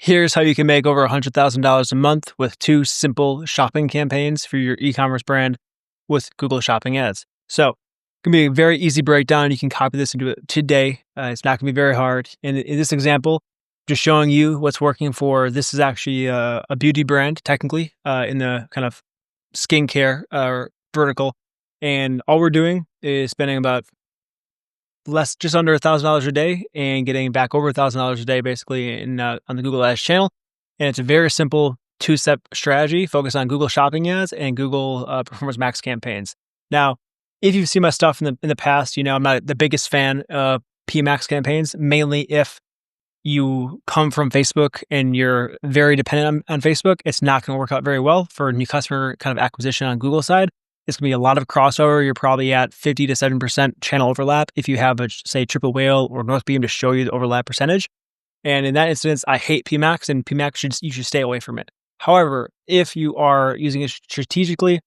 Here's how you can make over $100,000 a month with 2 simple shopping campaigns for your e-commerce brand with Google Shopping ads. So it can be a very easy breakdown. You can copy this and do it today. It's not going to be very hard. And in this example, just showing you what's working for, this is actually a beauty brand, technically, in the kind of skincare vertical. And all we're doing is spending about just under $1,000 a day and getting back over $1,000 a day, basically on the Google Ads channel. And it's a very simple 2-step strategy focused on Google Shopping ads and Google Performance Max campaigns. Now, if you've seen my stuff in the past, you know I'm not the biggest fan of PMax campaigns, mainly if you come from Facebook and you're very dependent on Facebook. It's not going to work out very well for new customer kind of acquisition on Google side. It's going to be a lot of crossover. You're probably at 50 to 7% channel overlap if you have say Triple Whale or North Beam to show you the overlap percentage. And in that instance, I hate PMax, and PMax you should stay away from it. However, if you are using it strategically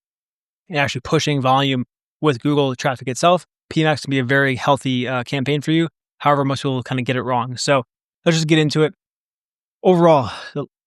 and actually pushing volume with Google traffic itself, PMax can be a very healthy campaign for you. However, most people kind of get it wrong. So let's just get into it. Overall,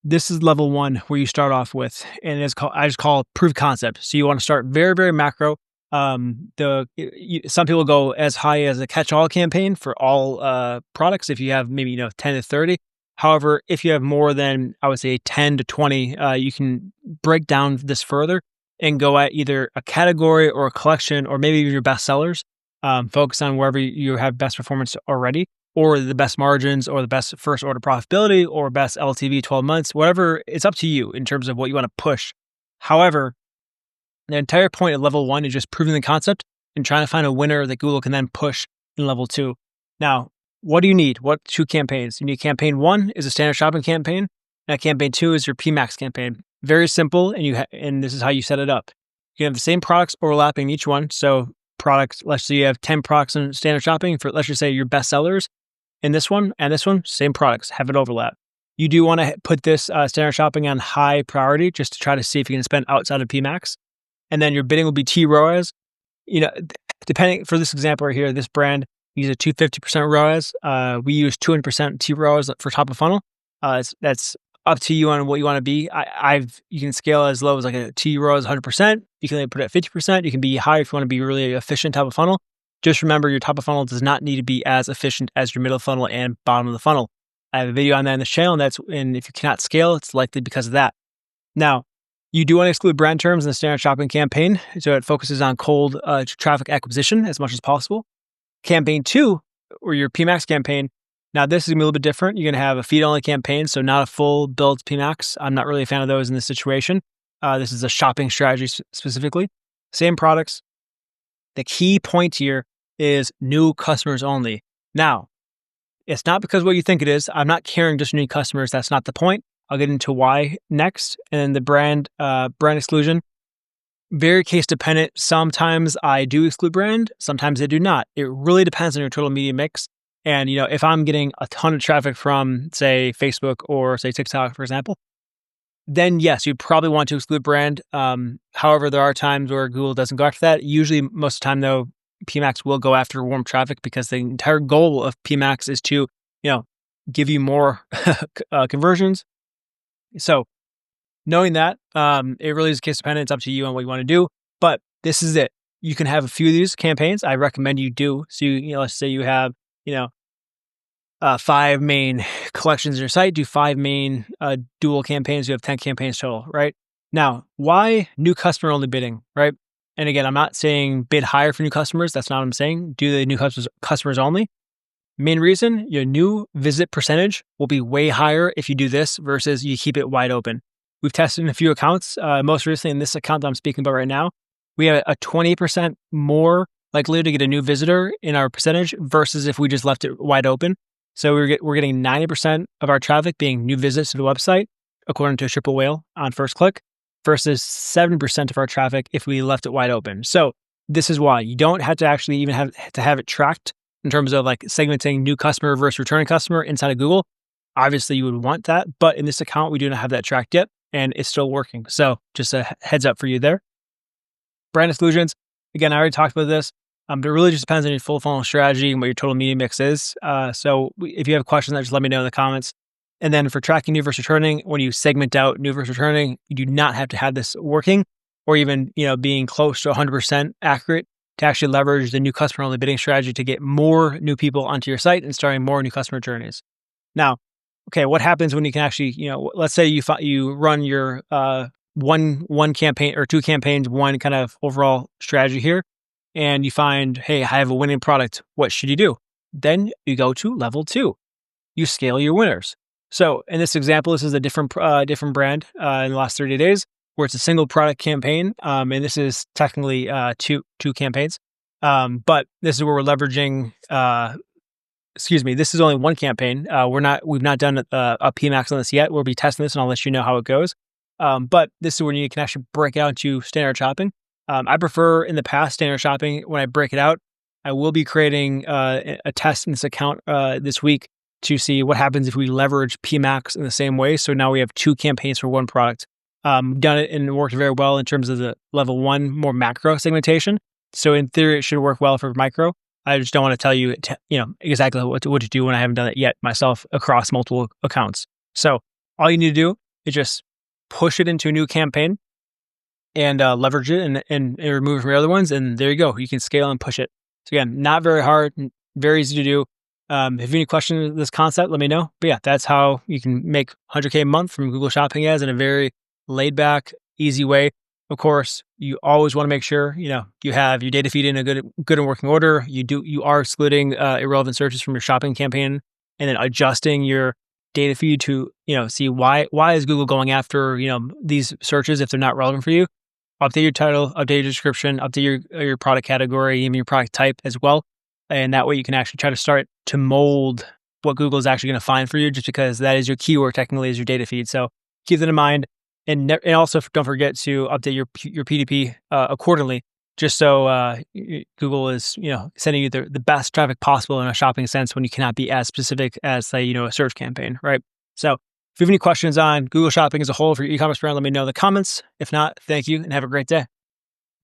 this is level 1 where you start off with, and I just call it proof of concept. So you want to start very, very macro. Some people go as high as a catch-all campaign for all products. If you have maybe 10 to 30. However, if you have more than, I would say, 10 to 20, you can break down this further and go at either a category or a collection, or maybe your best sellers. Focus on wherever you have best performance already, or the best margins, or the best first order profitability, or best LTV 12 months, whatever. It's up to you in terms of what you want to push. However, the entire point of level 1 is just proving the concept and trying to find a winner that Google can then push in level 2. Now, what do you need? What 2 campaigns? You need campaign 1 is a standard shopping campaign, and campaign 2 is your PMax campaign. Very simple, and this is how you set it up. You can have the same products overlapping each one. So products, let's say you have 10 products in standard shopping for, let's just say, your best sellers. In this one and this one, same products, have it overlap. You do want to put this standard shopping on high priority just to try to see if you can spend outside of PMax. And then your bidding will be T ROAS. Depending, for this example right here, this brand uses a 250% ROAS. We use 200% T ROAS for top of funnel. That's up to you on what you want to be. You can scale as low as like a T ROAS 100%. You can put it at 50%. You can be high if you want to be really efficient top of funnel. Just remember, your top of funnel does not need to be as efficient as your middle funnel and bottom of the funnel. I have a video on that in this channel, and if you cannot scale, it's likely because of that. Now, you do want to exclude brand terms in the standard shopping campaign, so it focuses on cold traffic acquisition as much as possible. Campaign 2, or your PMax campaign, now this is going to be a little bit different. You're going to have a feed-only campaign, so not a full build PMax. I'm not really a fan of those in this situation. This is a shopping strategy specifically. Same products. The key point here is new customers only. Now, it's not because what you think it is. I'm not carrying just new customers. That's not the point. I'll get into why next. And the brand exclusion, very case dependent. Sometimes I do exclude brand. Sometimes I do not. It really depends on your total media mix. And if I'm getting a ton of traffic from, say, Facebook or say TikTok, for example, then yes, you'd probably want to exclude brand. However, there are times where Google doesn't go after that. Usually, most of the time, though, PMax will go after warm traffic because the entire goal of PMax is to, give you more conversions. So, knowing that, it really is case dependent. It's up to you on what you want to do. But this is it. You can have a few of these campaigns. I recommend you do. So, let's say you have, 5 main collections on your site, do 5 main dual campaigns, you have 10 campaigns total, right? Now, why new customer only bidding, right? And again, I'm not saying bid higher for new customers. That's not what I'm saying. Do the new customers only. Main reason, your new visit percentage will be way higher if you do this versus you keep it wide open. We've tested in a few accounts. Most recently in this account that I'm speaking about right now, we have a 20% more likely to get a new visitor in our percentage versus if we just left it wide open. So we're getting 90% of our traffic being new visits to the website, according to a Triple Whale on first click, versus 7% of our traffic if we left it wide open. So this is why you don't have to actually even have it tracked in terms of like segmenting new customer versus returning customer inside of Google. Obviously, you would want that, but in this account, we do not have that tracked yet, and it's still working. So just a heads up for you there. Brand exclusions. Again, I already talked about this. But it really just depends on your full funnel strategy and what your total media mix is. So if you have questions, just let me know in the comments. And then for tracking new versus returning, when you segment out new versus returning, you do not have to have this working or even, being close to 100% accurate to actually leverage the new customer only bidding strategy to get more new people onto your site and starting more new customer journeys. Now, okay, what happens when you can actually, let's say you run your one campaign or two campaigns, one kind of overall strategy here, and you find, hey, I have a winning product. What should you do? Then you go to level 2. You scale your winners. So in this example, this is a different brand in the last 30 days where it's a single product campaign, and this is technically two campaigns. But this is where we're leveraging. This is only one campaign. We've not done a PMAX on this yet. We'll be testing this, and I'll let you know how it goes. But this is where you can actually break out into standard shopping. I prefer in the past standard shopping when I break it out. I will be creating a test in this account this week to see what happens if we leverage PMAX in the same way. So now we have 2 campaigns for one product. Done it and it worked very well in terms of the level 1 more macro segmentation. So in theory, it should work well for micro. I just don't want to tell you, exactly what to do when I haven't done it yet myself across multiple accounts. So all you need to do is just push it into a new campaign and leverage it and remove it from your other ones. And there you go. You can scale and push it. So again, not very hard, very easy to do. If you have any questions on this concept, let me know. But yeah, that's how you can make 100K a month from Google Shopping ads in a very laid back, easy way. Of course, you always want to make sure, you have your data feed in a good and working order. You are excluding irrelevant searches from your shopping campaign and then adjusting your data feed to, see why is Google going after, these searches if they're not relevant for you. Update your title, update your description, update your product category, even your product type as well. And that way you can actually try to start to mold what Google is actually going to find for you, just because that is your keyword technically is your data feed. So keep that in mind. And also don't forget to update your PDP accordingly, just so Google is sending you the best traffic possible in a shopping sense when you cannot be as specific as say a search campaign, right? So if you have any questions on Google Shopping as a whole for your e-commerce brand, let me know in the comments. If not, thank you and have a great day.